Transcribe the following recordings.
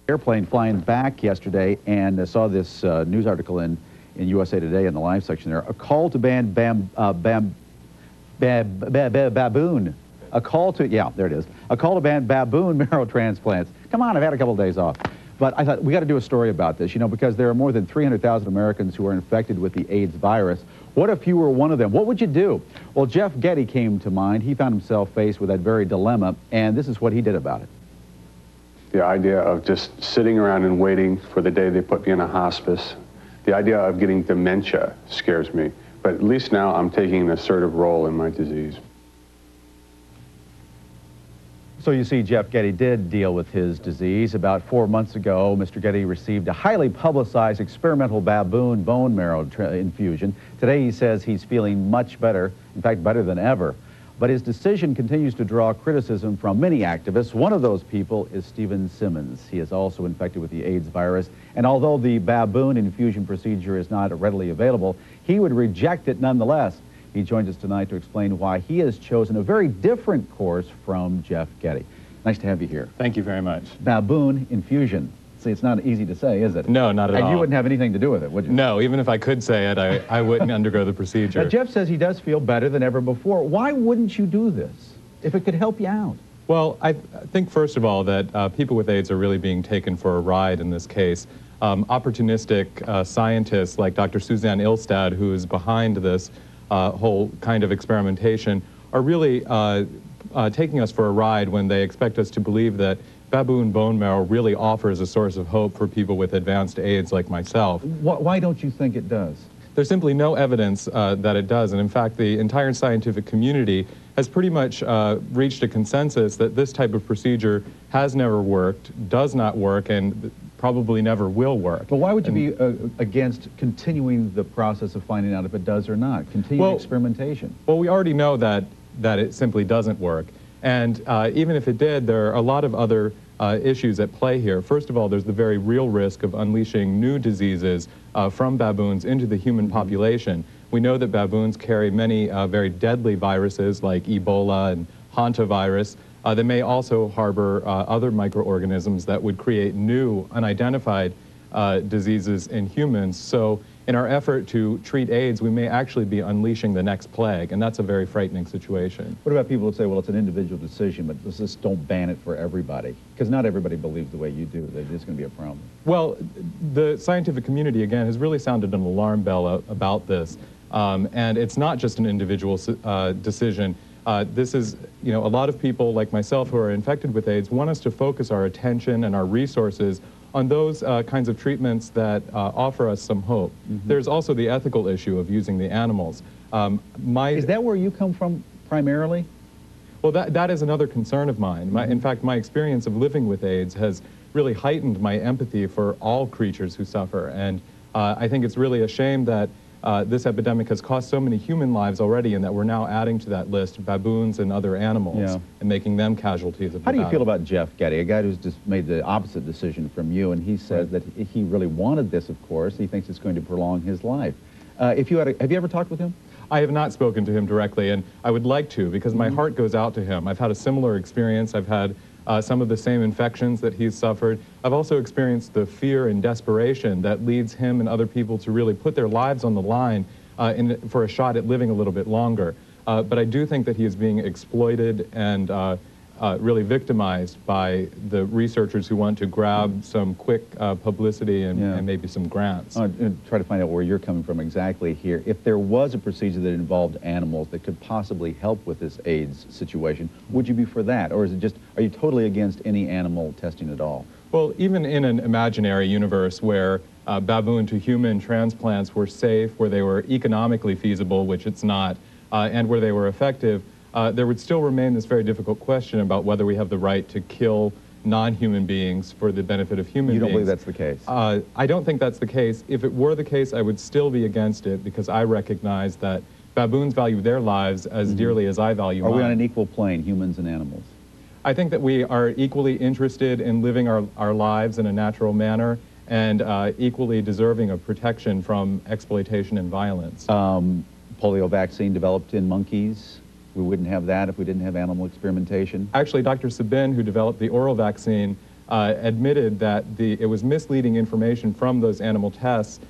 Airplane flying back yesterday, and saw this news article in USA Today in the live section there. A call to ban baboon. A call to, yeah, there it is. A call to ban baboon marrow transplants. Come on, I've had a couple of days off. But I thought we got to do a story about this, you know, because there are more than 300,000 Americans who are infected with the AIDS virus. What if you were one of them? What would you do? Well, Jeff Getty came to mind. He found himself faced with that very dilemma, and this is what he did about it. The idea of just sitting around and waiting for the day they put me in a hospice, the idea of getting dementia scares me. But at least now I'm taking an assertive role in my disease. So you see, Jeff Getty did deal with his disease. About 4 months ago, Mr. Getty received a highly publicized experimental baboon bone marrow infusion. Today he says he's feeling much better, in fact, better than ever. But his decision continues to draw criticism from many activists. One of those people is Simmons. He is also infected with the AIDS virus. And although the baboon infusion procedure is not readily available, he would reject it nonetheless. He joins us tonight to explain why he has chosen a very different course from Jeff Getty. Nice to have you here. Thank you very much. Baboon infusion. See, it's not easy to say, is it? No, not at all. And you wouldn't have anything to do with it, would you? No, even if I could say it, I wouldn't undergo the procedure. Now, Jeff says he does feel better than ever before. Why wouldn't you do this if it could help you out? Well, I think, first of all, that people with AIDS are really being taken for a ride in this case. Opportunistic scientists like Dr. Suzanne Ilstad, who is behind this whole kind of experimentation, are really taking us for a ride when they expect us to believe that baboon bone marrow really offers a source of hope for people with advanced AIDS like myself. Why don't you think it does? There's simply no evidence that it does, and in fact the entire scientific community has pretty much reached a consensus that this type of procedure has never worked, does not work, and probably never will work. But why would you be against continuing the process of finding out if it does or not, continuing experimentation? Well, we already know that it simply doesn't work, and even if it did, there are a lot of other issues at play here. First of all, there's the very real risk of unleashing new diseases from baboons into the human population. We know that baboons carry many very deadly viruses like Ebola and hantavirus. They may also harbor other microorganisms that would create new, unidentified diseases in humans. So in our effort to treat AIDS, we may actually be unleashing the next plague, and that's a very frightening situation. What about people who say, well, it's an individual decision, but let's just don't ban it for everybody? Because not everybody believes the way you do. There's going to be a problem. Well, the scientific community, again, has really sounded an alarm bell about this. And it's not just an individual decision. This is, you know, a lot of people like myself who are infected with AIDS want us to focus our attention and our resources on those kinds of treatments that offer us some hope. There's also the ethical issue of using the animals. Is that where you come from primarily? Well, that is another concern of mine. In fact, my experience of living with AIDS has really heightened my empathy for all creatures who suffer. And I think it's really a shame that this epidemic has cost so many human lives already, and that we're now adding to that list baboons and other animals and making them casualties of the How do you feel about Jeff Getty, a guy who's just made the opposite decision from you, and he says that he really wanted this, of course. He thinks it's going to prolong his life. Have you ever talked with him? I have not spoken to him directly, and I would like to, because my heart goes out to him. I've had a similar experience. I've had some of the same infections that he's suffered. I've also experienced the fear and desperation that leads him and other people to really put their lives on the line for a shot at living a little bit longer. But I do think that he is being exploited and really victimized by the researchers who want to grab some quick publicity and maybe some grants. And try to find out where you're coming from exactly here. If there was a procedure that involved animals that could possibly help with this AIDS situation, would you be for that? Or is it just, are you totally against any animal testing at all? Well, even in an imaginary universe where baboon to human transplants were safe, where they were economically feasible, which it's not, and where they were effective, there would still remain this very difficult question about whether we have the right to kill non-human beings for the benefit of human beings. You don't believe that's the case? I don't think that's the case. If it were the case, I would still be against it, because I recognize that baboons value their lives as dearly as I value mine. Are we on an equal plane, humans and animals? I think that we are equally interested in living our lives in a natural manner, and equally deserving of protection from exploitation and violence. Polio vaccine developed in monkeys. We wouldn't have that if we didn't have animal experimentation. Actually, Dr. Sabin, who developed the oral vaccine, admitted that it was misleading information from those animal tests,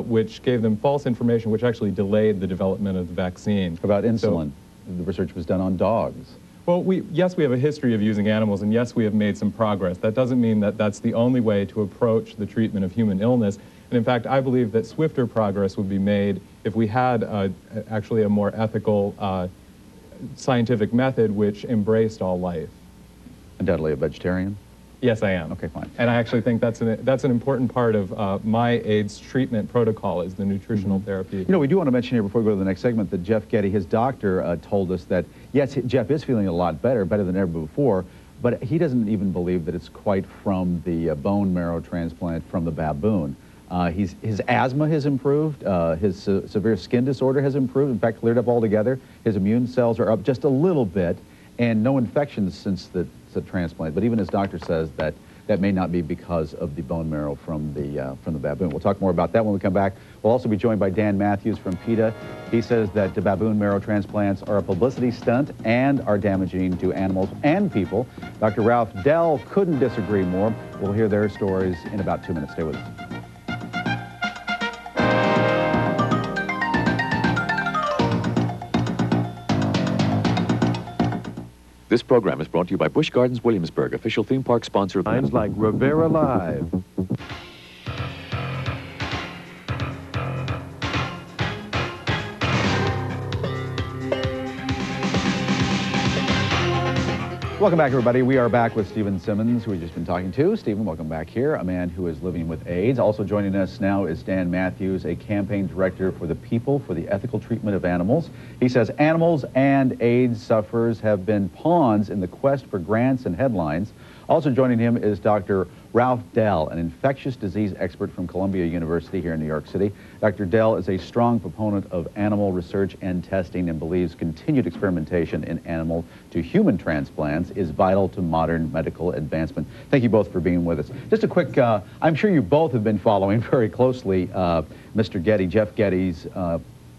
which gave them false information, which actually delayed the development of the vaccine. About insulin, the research was done on dogs. Well, yes, we have a history of using animals, and yes, we have made some progress. That doesn't mean that that's the only way to approach the treatment of human illness. And in fact, I believe that swifter progress would be made if we had actually a more ethical scientific method which embraced all life. Undoubtedly a vegetarian? Yes, I am. Okay, fine. And I actually think that's an important part of my AIDS treatment protocol is the nutritional therapy. You know, we do want to mention here before we go to the next segment that Jeff Getty, his doctor, told us that, yes, Jeff is feeling a lot better than ever before, but he doesn't even believe that it's quite from the bone marrow transplant from the baboon. His asthma has improved, his severe skin disorder has improved, in fact cleared up altogether. His immune cells are up just a little bit, and no infections since the transplant. But even his doctor says that that may not be because of the bone marrow from the baboon. We'll talk more about that when we come back. We'll also be joined by Dan Mathews from PETA. He says that the baboon marrow transplants are a publicity stunt and are damaging to animals and people. Dr. Ralph Dell couldn't disagree more. We'll hear their stories in about 2 minutes. Stay with us. This program is brought to you by Busch Gardens Williamsburg, official theme park sponsor of Lines like Rivera Live. Welcome back, everybody. We are back with Stephen Simmons, who we've just been talking to. Stephen, welcome back here, a man who is living with AIDS. Also joining us now is Dan Mathews, a campaign director for the People for the Ethical Treatment of Animals. He says animals and AIDS sufferers have been pawns in the quest for grants and headlines. Also joining him is Dr. Ralph Dell, an infectious disease expert from Columbia University here in New York City. Dr. Dell is a strong proponent of animal research and testing and believes continued experimentation in animal to human transplants is vital to modern medical advancement. Thank you both for being with us. Just a quick, I'm sure you both have been following very closely Mr. Getty, Jeff Getty's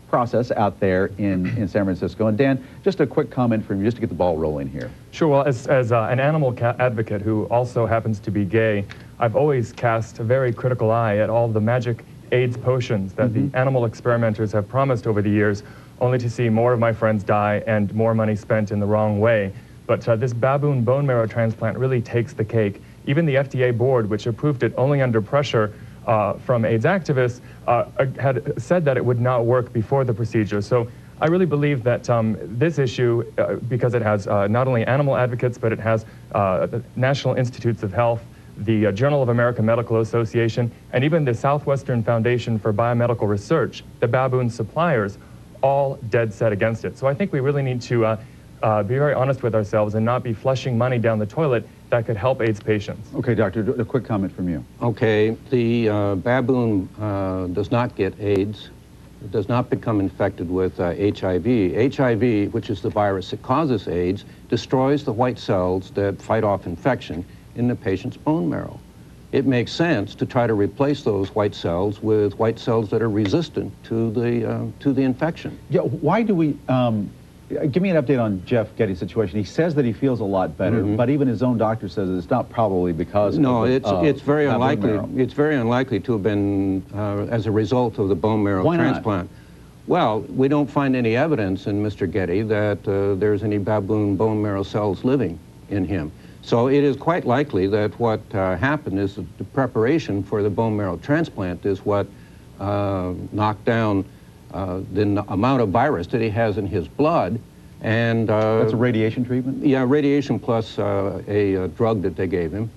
process out there in San Francisco. And Dan, just a quick comment from you, just to get the ball rolling here. Sure. Well, as an animal advocate who also happens to be gay, I've always cast a very critical eye at all the magic AIDS potions that the animal experimenters have promised over the years, only to see more of my friends die and more money spent in the wrong way. But this baboon bone marrow transplant really takes the cake. Even the FDA board, which approved it only under pressure from AIDS activists, had said that it would not work before the procedure. So I really believe that this issue, because it has not only animal advocates, but it has the National Institutes of Health, the Journal of American Medical Association, and even the Southwestern Foundation for Biomedical Research, the baboon suppliers, all dead set against it. So I think we really need to be very honest with ourselves and not be flushing money down the toilet that could help AIDS patients. Okay, doctor, a quick comment from you. Okay, the baboon does not get AIDS. It does not become infected with HIV. HIV, which is the virus that causes AIDS, destroys the white cells that fight off infection in the patient's bone marrow. It makes sense to try to replace those white cells with white cells that are resistant to the infection. Yeah, why do we, give me an update on Jeff Getty's situation. He says that he feels a lot better, but even his own doctor says it's not probably because no, of it's very unlikely. marrow. It's very unlikely to have been as a result of the bone marrow transplant. Well, we don't find any evidence in Mr. Getty that there's any baboon bone marrow cells living in him. So it is quite likely that what happened is the preparation for the bone marrow transplant is what knocked down the amount of virus that he has in his blood. And that's a radiation treatment? Yeah, radiation plus a drug that they gave him.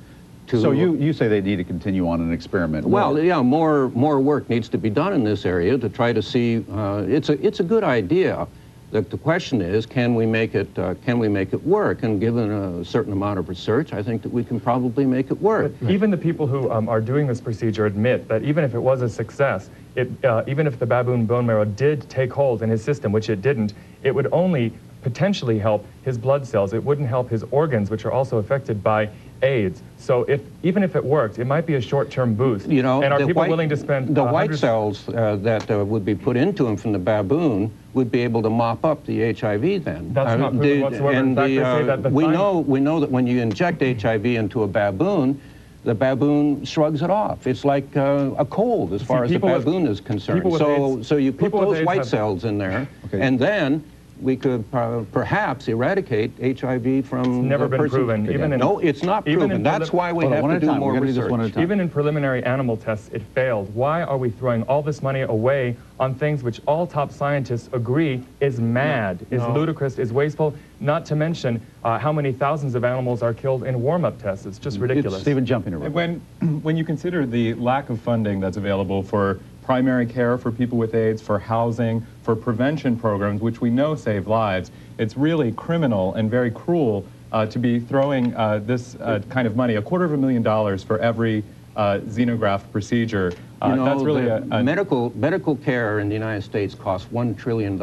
So you say they need to continue on an experiment? Well, yeah, more work needs to be done in this area to try to see. It's a good idea. The question is, can we make it work? And given a certain amount of research, I think that we can probably make it work. But even the people who are doing this procedure admit that even if it was a success, even if the baboon bone marrow did take hold in his system, which it didn't, it would only potentially help his blood cells. It wouldn't help his organs, which are also affected by AIDS. So even if it worked, it might be a short-term boost. You know, and are people willing to spend the white cells that would be put into him from the baboon would be able to mop up the HIV then. That's not proven whatsoever. In fact, they say that the we know that when you inject HIV into a baboon, the baboon shrugs it off. It's like a cold as far as the baboon is concerned. So you put those white cells in there, and then we could perhaps eradicate HIV from It's never been proven. No, it's not proven. That's why we have to do more research. Even in preliminary animal tests, it failed. Why are we throwing all this money away on things which all top scientists agree is mad, is ludicrous, is wasteful, not to mention how many thousands of animals are killed in warm-up tests. It's just ridiculous. Stephen, jump in a When you consider the lack of funding that's available for primary care for people with AIDS, for housing, for prevention programs, which we know save lives, it's really criminal and very cruel to be throwing this kind of money, $250,000 for every xenograft procedure. That's really medical care in the United States costs $1 trillion.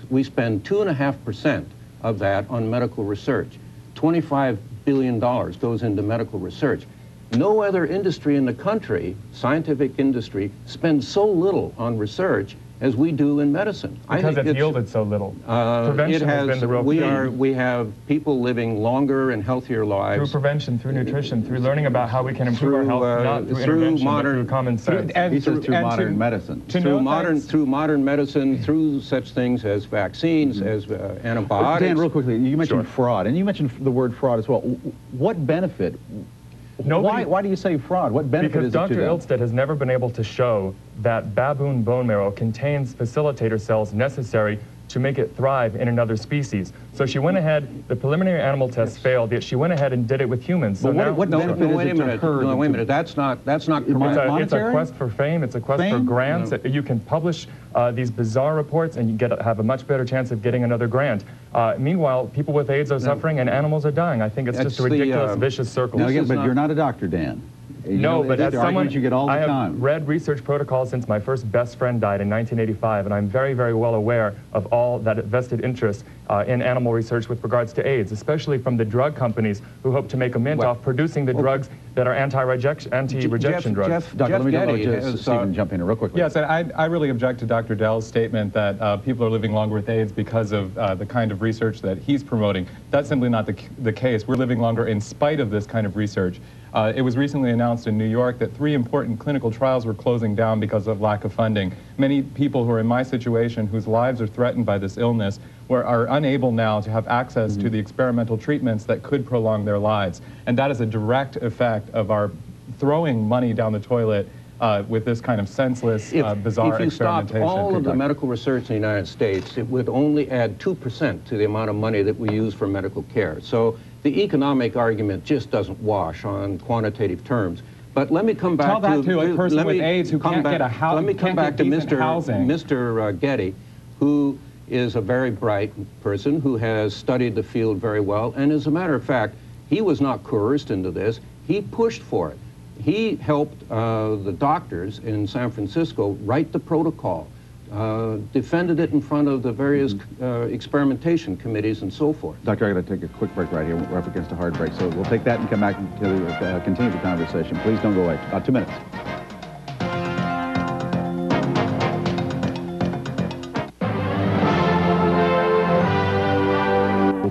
We spend 2.5% of that on medical research. $25 billion goes into medical research. No other industry in the country, scientific industry, spends so little on research as we do in medicine. Because it's yielded so little. Prevention has been the real key. We have people living longer and healthier lives. Through prevention, through nutrition, through learning about how we can improve our health, not through intervention, but through common sense. Through modern medicine. Through modern medicine, through such things as vaccines, as antibiotics. Dan, real quickly, you mentioned fraud, and you mentioned the word fraud as well. What benefit? Why do you say fraud? What benefit is it to them? Because Dr. Ilstedt has never been able to show that baboon bone marrow contains facilitator cells necessary to make it thrive in another species. So she went ahead, the preliminary animal tests failed, yet she went ahead and did it with humans. So what benefit is it to her? No, wait a minute, that's not correct. It's a quest for fame, it's a quest for grants. No. You can publish these bizarre reports and you have a much better chance of getting another grant. Meanwhile, people with AIDS are suffering and animals are dying. I think it's just a ridiculous, vicious circle. Now, again, but you're not a doctor, Dan. No, but as someone, you get all the I have time. read research protocols since my first best friend died in 1985, and I'm very, very well aware of all that vested interest in animal research with regards to AIDS, especially from the drug companies who hope to make a mint off producing the drugs that are anti-rejection drugs. Let me just Stephen jump in real quickly. Yes, I really object to Dr. Dell's statement that people are living longer with AIDS because of the kind of research that he's promoting. That's simply not the case. We're living longer in spite of this kind of research. It was recently announced in New York that 3 important clinical trials were closing down because of lack of funding. Many people who are in my situation, whose lives are threatened by this illness, are unable now to have access to the experimental treatments that could prolong their lives. And that is a direct effect of our throwing money down the toilet with this kind of senseless, bizarre experimentation. If you stopped all of the medical research in the United States, it would only add 2% to the amount of money that we use for medical care. So the economic argument just doesn't wash on quantitative terms. But let me come back to a person with AIDS who can't get a house. Let me come back to Mr. Getty, who is a very bright person who has studied the field very well. And as a matter of fact, he was not coerced into this. He pushed for it. He helped the doctors in San Francisco write the protocol, defended it in front of the various experimentation committees and so forth. Doctor, I got to take a quick break right here. We're up against a hard break, so we'll take that and come back to continue the conversation. Please don't go away. About 2 minutes.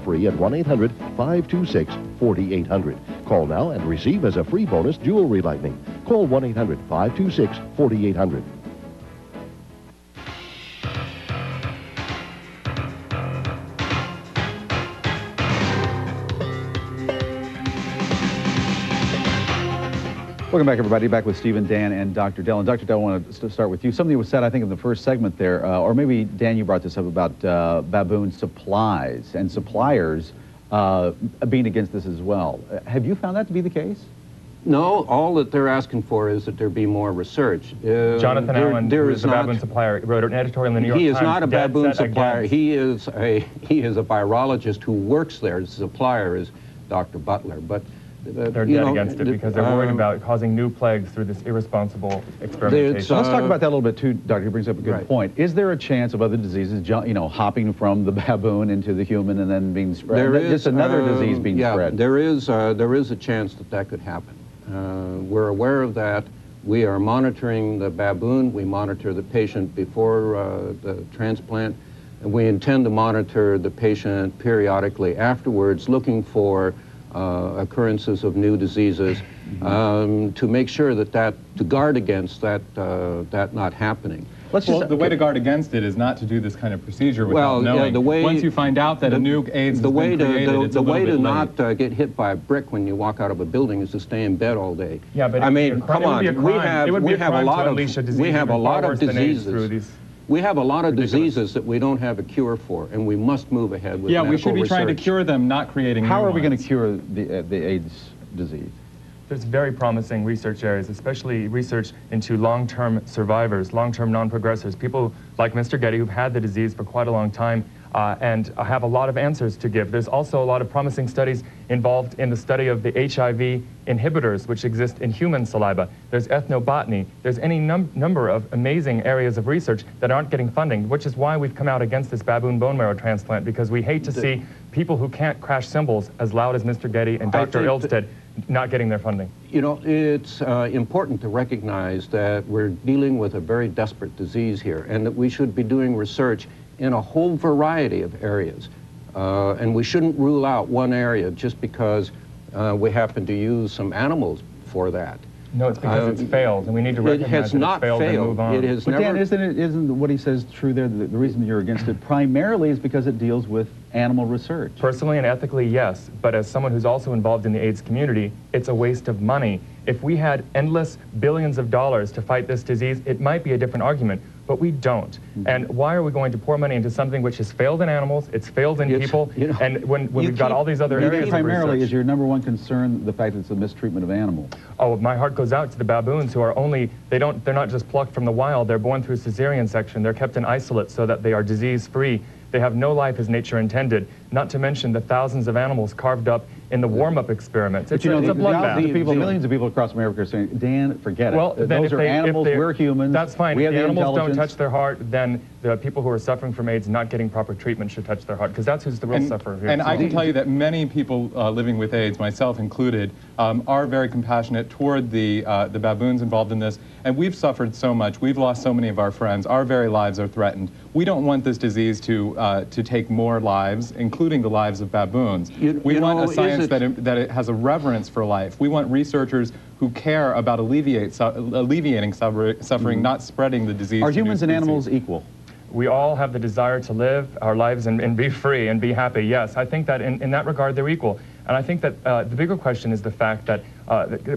Free at 1-800-526-4800. Call now and receive as a free bonus jewelry lightning. Call 1-800-526-4800. Welcome back, everybody. Back with Stephen, Dan, and Dr. Dell. And Dr. Dell, I want to start with you. Something was said, I think, in the first segment there, or maybe, Dan, you brought this up about baboon supplies and suppliers being against this as well. Have you found that to be the case? No, all that they're asking for is that there be more research. Jonathan Allen, who is a baboon supplier, wrote an editorial in the New York Times. He is not a baboon supplier. He is a virologist who works there. The supplier is Dr. Butler. But they're dead against it because they're worried about causing new plagues through this irresponsible experimentation. Let's talk about that a little bit too, Doctor. He brings up a good point. Is there a chance of other diseases, hopping from the baboon into the human and then being spread? There is just another disease being spread. There is a chance that could happen. We're aware of that. We are monitoring the baboon. We monitor the patient before the transplant. We intend to monitor the patient periodically afterwards, looking for occurrences of new diseases, to make sure that to guard against that not happening. The way to guard against it is not to do this kind of procedure without knowing. Once you find out that a new AIDS has been created, it's a little bit late. Not get hit by a brick when you walk out of a building is to stay in bed all day. Yeah, but I mean, come on, we have a lot of diseases. We have a lot of diseases that we don't have a cure for, and we must move ahead with medical we should be research. trying to cure them, not creating new How are we going ones. to cure the AIDS disease? There's very promising research areas, especially research into long-term survivors, long-term non-progressors, people like Mr. Getty who've had the disease for quite a long time and have a lot of answers to give. There's also a lot of promising studies involved in the study of the HIV inhibitors, which exist in human saliva. There's ethnobotany. There's any number of amazing areas of research that aren't getting funding, which is why we've come out against this baboon bone marrow transplant, because we hate to see people who can't crash cymbals as loud as Mr. Getty and Dr. Ilstead not getting their funding. You know, it's important to recognize that we're dealing with a very desperate disease here, and that we should be doing research in a whole variety of areas. And we shouldn't rule out one area just because we happen to use some animals for that. No, it's because it's failed, and we need to recognize that it's failed and move on. It has But never... Dan, isn't what he says true there? The reason you're against it primarily is because it deals with animal research. Personally and ethically, yes. But as someone who's also involved in the AIDS community, it's a waste of money. If we had endless billions of dollars to fight this disease, it might be a different argument. But we don't. And why are we going to pour money into something which has failed in animals, it's failed in people, and when we've got all these other areas of primarily, research. is your #1 concern the fact that it's a mistreatment of animals? Oh, my heart goes out to the baboons who are only, they're not just plucked from the wild, they're born through cesarean section, they're kept in isolate so that they are disease-free. They have no life as nature intended, not to mention the thousands of animals carved up in the warm-up experiments. It's a bloodbath. Millions of people across America are saying, Dan, forget it. Well, Those are animals, we're humans. That's fine. We If have the the animals don't intelligence. touch their heart, then the people who are suffering from AIDS not getting proper treatment should touch their heart, because that's who's the real sufferer here. And I can tell you that many people living with AIDS, myself included, are very compassionate toward the baboons involved in this. And we've suffered so much. We've lost so many of our friends. Our very lives are threatened. We don't want this disease to take more lives, including the lives of baboons. We want a science that it has a reverence for life. We want researchers who care about alleviating suffering, not spreading the disease. Are humans and animals equal? We all have the desire to live our lives and be free and be happy. Yes, I think that in that regard they're equal. And I think that the bigger question is the fact that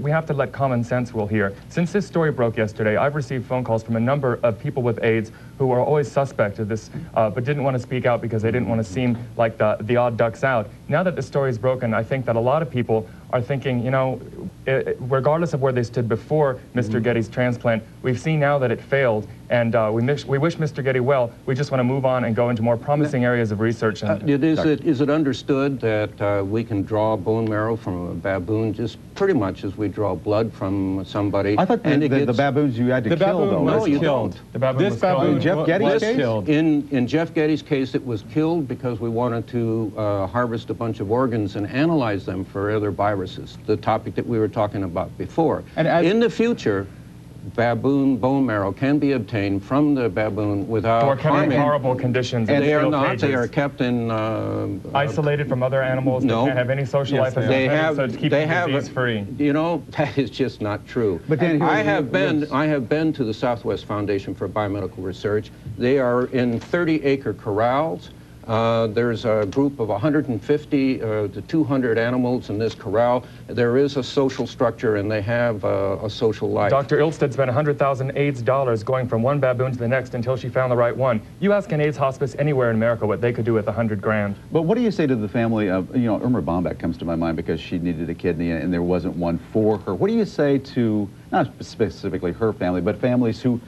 we have to let common sense rule here. Since this story broke yesterday, I've received phone calls from a number of people with AIDS who are always suspect of this, but didn't want to speak out because they didn't want to seem like the odd ducks out. Now that the story is broken, I think that a lot of people are thinking, you know, regardless of where they stood before Mr. Getty's transplant, we've seen now that it failed, and we wish Mr. Getty well. We just want to move on and go into more promising areas of research. Is it understood that we can draw bone marrow from a baboon just pretty much as we draw blood from somebody? I thought the baboons you had to kill, though. No, you don't. The baboon was killed. In Jeff Getty's case? Killed. In Jeff Getty's case, it was killed because we wanted to harvest a bunch of organs and analyze them for other viruses, the topic that we were talking about before. And in the future, baboon bone marrow can be obtained from the baboon without harming. Horrible conditions. And they are not. They are kept in isolated from I animals. No. They can't have any social life. They have. So to keep them disease-free. You know, that is just not true. But then I have been to the Southwest Foundation for Biomedical Research. They are in 30-acre corrals. There's a group of 150 to 200 animals in this corral. There is a social structure, and they have a social life. Dr. Ilstead spent $100,000 AIDS dollars going from one baboon to the next until she found the right one. You ask an AIDS hospice anywhere in America what they could do with $100 grand. But what do you say to the family of, you know, Irma Bombeck comes to my mind because she needed a kidney and there wasn't one for her. What do you say to, not specifically her family, but families who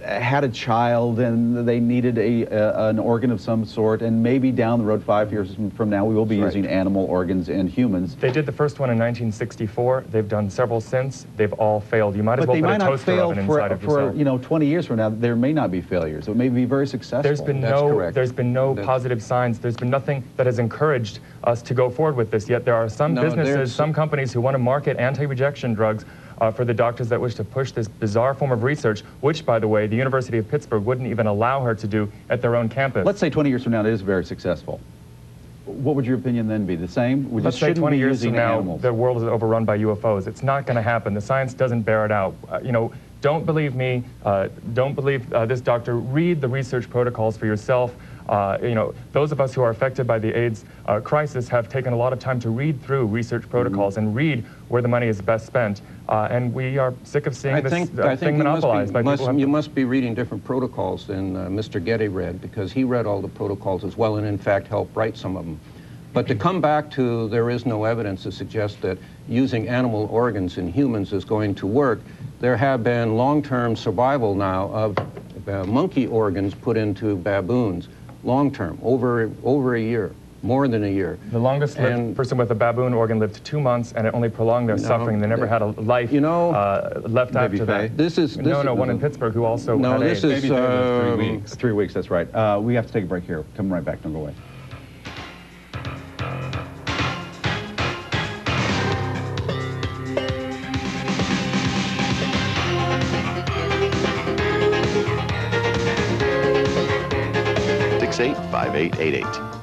had a child and they needed an organ of some sort, and maybe down the road 5 years from now we will be using animal organs in humans? They did the first one in 1964. They've done several since. They've all failed. You might as well put a toaster oven inside of yourself. You know, 20 years from now there may not be failures. It may be very successful. There's been no positive signs. There's been nothing that has encouraged us to go forward with this. Yet there are some businesses, some companies who want to market anti-rejection drugs for the doctors that wish to push this bizarre form of research, which, by the way, the University of Pittsburgh wouldn't even allow her to do at their own campus. Let's say 20 years from now it is very successful. What would your opinion then be? The same? We Let's just say 20 years from now, animals. the world is overrun by UFOs. It's not going to happen. The science doesn't bear it out. You know, don't believe me. Don't believe this doctor. Read the research protocols for yourself. You know, those of us who are affected by the AIDS crisis have taken a lot of time to read through research protocols and read where the money is best spent. And we are sick of seeing this thing monopolized by people. You must be reading different protocols than Mr. Getty read, because he read all the protocols as well and in fact helped write some of them. But to come back to there is no evidence to suggest that using animal organs in humans is going to work, there have been long-term survival now of monkey organs put into baboons. Long-term, over a year, more than a year. The longest lived person with a baboon organ lived 2 months, and it only prolonged their suffering. They never had a life left after that. This is one in Pittsburgh who also had AIDS. Maybe 3 weeks. 3 weeks, that's right. We have to take a break here. Come right back, don't go away. .5888.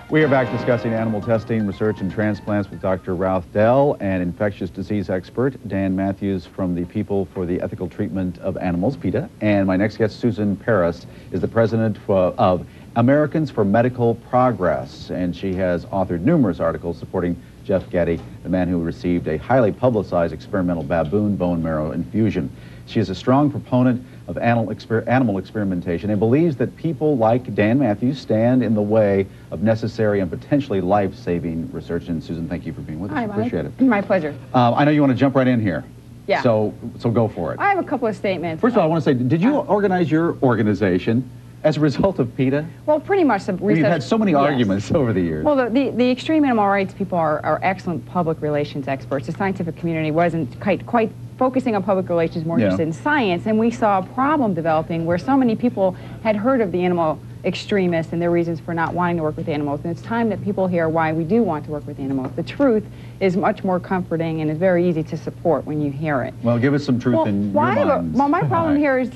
We are back discussing animal testing, research, and transplants with Dr. Ralph Dell and infectious disease expert Dan Mathews from the People for the Ethical Treatment of Animals, PETA. And my next guest, Susan Paris, is the president of Americans for Medical Progress, and she has authored numerous articles supporting Jeff Getty, the man who received a highly publicized experimental baboon bone marrow infusion. She is a strong proponent of animal experimentation and believes that people like Dan Mathews stand in the way of necessary and potentially life-saving research. And Susan, thank you for being with us. Appreciate it. My pleasure. I know you want to jump right in here. Yeah. So go for it. I have a couple of statements. First of all, I want to say, did you organize your organization as a result of PETA? Well, pretty much the research. We've had so many arguments over the years. Well, the extreme animal rights people are excellent public relations experts. The scientific community wasn't quite focusing on public relations, more interested in science, and we saw a problem developing where so many people had heard of the animal extremists and their reasons for not wanting to work with animals, and it's time that people hear why we do want to work with animals. The truth is much more comforting and is very easy to support when you hear it. Well, give us some truth in your minds. Well, my problem here is,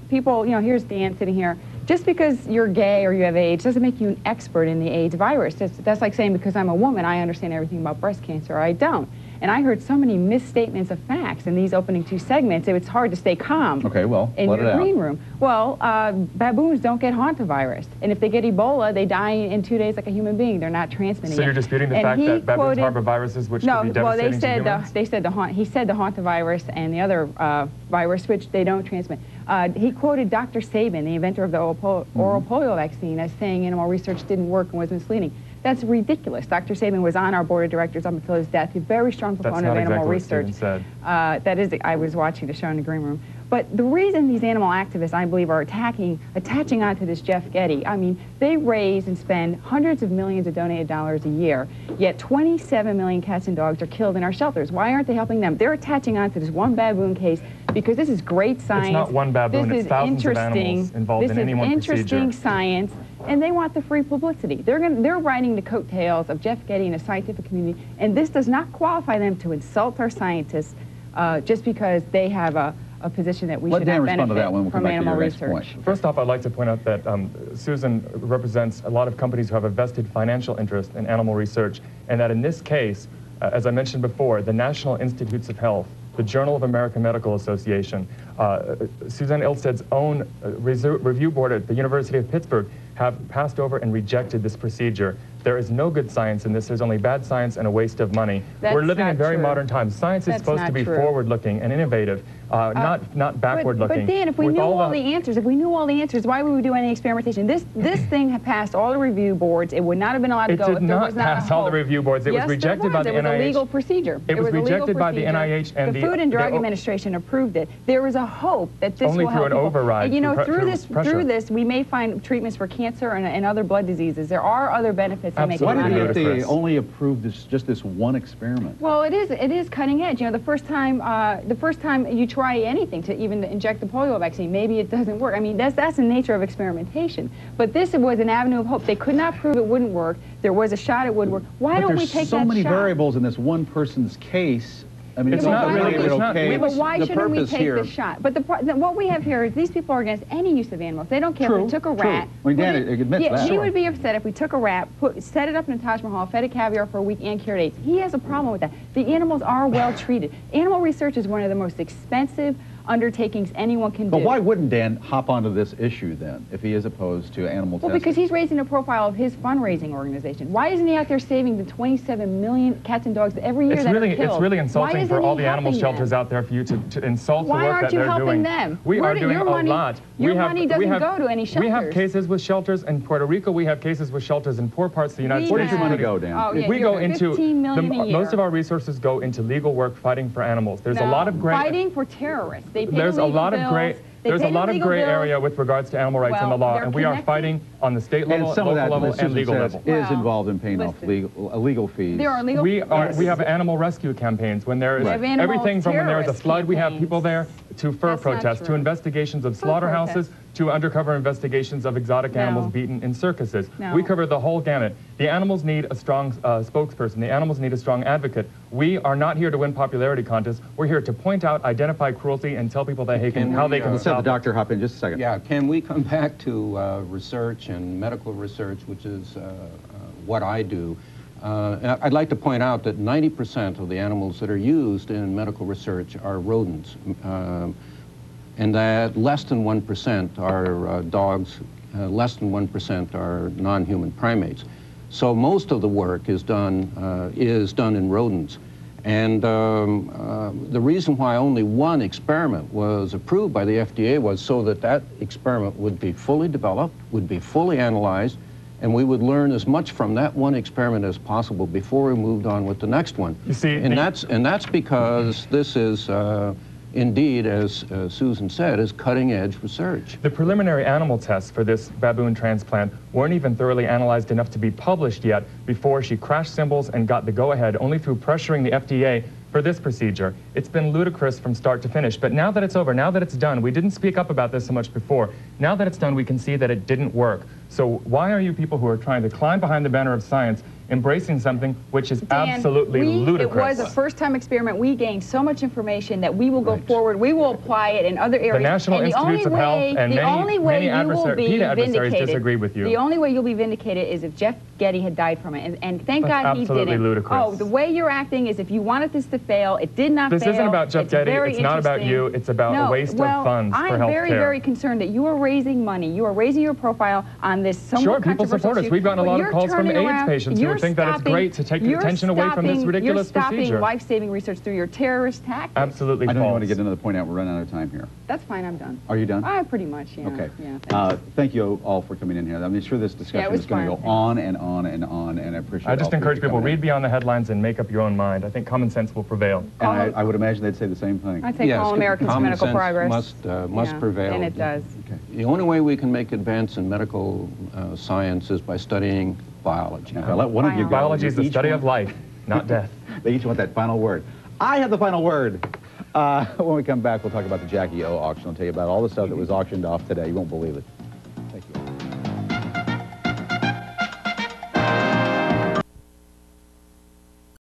people, here's Dan sitting here. Just because you're gay or you have AIDS doesn't make you an expert in the AIDS virus. That's like saying because I'm a woman, I understand everything about breast cancer. I don't. And I heard so many misstatements of facts in these opening 2 segments, it's hard to stay calm. Okay, well, in your green room. Well, baboons don't get hantavirus. And if they get Ebola, they die in 2 days like a human being. They're not transmitting it. So you're disputing the fact that baboons harbor viruses which could be devastating to humans? He said the hantavirus and the other virus which they don't transmit. He quoted Dr. Sabin, the inventor of the oral polio vaccine, as saying animal research didn't work and was misleading. That's ridiculous. Dr. Sabin was on our board of directors up until his death. He's a very strong proponent of animal research. That is, I was watching the show in the green room. But the reason these animal activists, I believe, are attaching onto this Jeff Getty, I mean, they raise and spend hundreds of millions of donated dollars a year, yet 27 million cats and dogs are killed in our shelters. Why aren't they helping them? They're attaching onto this one baboon case because this is great science. It's not one baboon, it's thousands of animals involved in any one procedure. This is interesting science, and they want the free publicity. They're riding the coattails of Jeff Getty and the scientific community, and this does not qualify them to insult our scientists just because they have a position that we should not benefit from animal research. First off, I'd like to point out that Susan represents a lot of companies who have a vested financial interest in animal research, and that in this case, as I mentioned before, the National Institutes of Health, the Journal of American Medical Association, Suzanne Ilsted's own review board at the University of Pittsburgh have passed over and rejected this procedure. There is no good science in this. There's only bad science and a waste of money. We're living in very modern times. Science is supposed to be forward-looking and innovative, not backward-looking. But Dan, if we knew all the answers, why would we do any experimentation? This thing had passed all the review boards. It would not have been allowed to go if there was not a hope. It did not pass all the review boards. It was rejected by the NIH. It was a legal procedure. It was rejected by the NIH and the Food and Drug Administration approved it. There was a hope that this will help people. Only through an override. And, through this, we may find treatments for cancer cancer and other blood diseases. There are other benefits that make it Why not did they only approve just this one experiment? Well, it is cutting edge. You know, the first time you try anything to even inject the polio vaccine, maybe it doesn't work. I mean, that's the nature of experimentation. But this was an avenue of hope. They could not prove it wouldn't work. There was a shot it would work. Why don't we take that shot? There's so many variables in this one person's case. I mean, it's not really okay. But why shouldn't we take the shot? But what we have here is these people are against any use of animals. They don't care if we took a rat. Well, Dan admits that. He would be upset if we took a rat, set it up in a Taj Mahal, fed it caviar for a week, and cured AIDS. He has a problem with that. The animals are well treated. Animal research is one of the most expensive undertakings anyone can do. But why wouldn't Dan hop onto this issue then, if he is opposed to animal testing? Well, because he's raising the profile of his fundraising organization. Why isn't he out there saving the 27 million cats and dogs every year that are killed? It's really insulting for all the animal shelters out there for you to insult the work that they're doing. Why aren't you helping them? We are doing a lot. Your money doesn't go to any shelters. We have cases with shelters in Puerto Rico. We have cases with shelters in poor parts of the United States. Where does your money go, Dan? Oh, yeah, we go into 15 million a year. Most of our resources go into legal work fighting for animals. There's a lot of great fighting for terrorists. They pay There's a lot of gray area with regards to animal rights in the law, and we are fighting on the state level, local level, and legal level. Is involved in paying off legal fees. There are legal fees. We have animal rescue campaigns. When there is everything from when there is a flood, we have people there to fur protests, to investigations of slaughterhouses, to undercover investigations of exotic animals beaten in circuses. We cover the whole gamut. The animals need a strong spokesperson. The animals need a strong advocate. We are not here to win popularity contests. We're here to point out, identify cruelty, and tell people that how they can let's have the doctor hop in just a second. Yeah, can we come back to research and medical research, which is what I do. I'd like to point out that 90% of the animals that are used in medical research are rodents. And that less than 1% are dogs, less than 1% are non-human primates. So most of the work is done in rodents. And the reason why only one experiment was approved by the FDA was so that that experiment would be fully developed, would be fully analyzed, and we would learn as much from that one experiment as possible before we moved on with the next one. You see, and that's because this is indeed, as Susan said, is cutting-edge research. The preliminary animal tests for this baboon transplant weren't even thoroughly analyzed enough to be published yet before she crashed cymbals and got the go-ahead only through pressuring the FDA for this procedure. It's been ludicrous from start to finish, but now that it's over, now that it's done, we didn't speak up about this so much before. Now that it's done, we can see that it didn't work. So why are you people who are trying to climb behind the banner of science embracing something which is absolutely ludicrous? It was a first-time experiment. We gained so much information that we will go forward. We will apply it in other areas. The National Institutes of Health and many PETA adversaries disagree with you. The only way you'll be vindicated is if Jeff Getty had died from it, and thank God he didn't. Absolutely ludicrous. Oh, the way you're acting is if you wanted this to fail, it did not fail. This isn't about Jeff Getty. It's not about you. It's about a waste of funds for health care. I'm very, very concerned that you are raising money. You are raising your profile on this somewhat controversial people support us. We've gotten a lot of calls from AIDS patients who think that it's great to take the attention away from this ridiculous procedure. You're stopping life-saving research through your terrorist tactics. Absolutely false. I don't want to get another point out. We're running out of time here. That's fine. I'm done. Are you done? Pretty much, yeah. Okay. Yeah, thank you all for coming in here. I'm sure this discussion is going to go on and on and on, and I appreciate it. I just encourage people, read beyond the headlines and make up your own mind. I think common sense will prevail. And I would imagine they'd say the same thing. I'd say call Americans to medical progress. Must prevail. And it does. Okay. The only way we can make advance in medical science is by studying biology. I'll let one of you go. Biology is the study of life, not death. They each want that final word. I have the final word. When we come back, we'll talk about the Jackie O auction. I'll tell you about all the stuff that was auctioned off today. You won't believe it.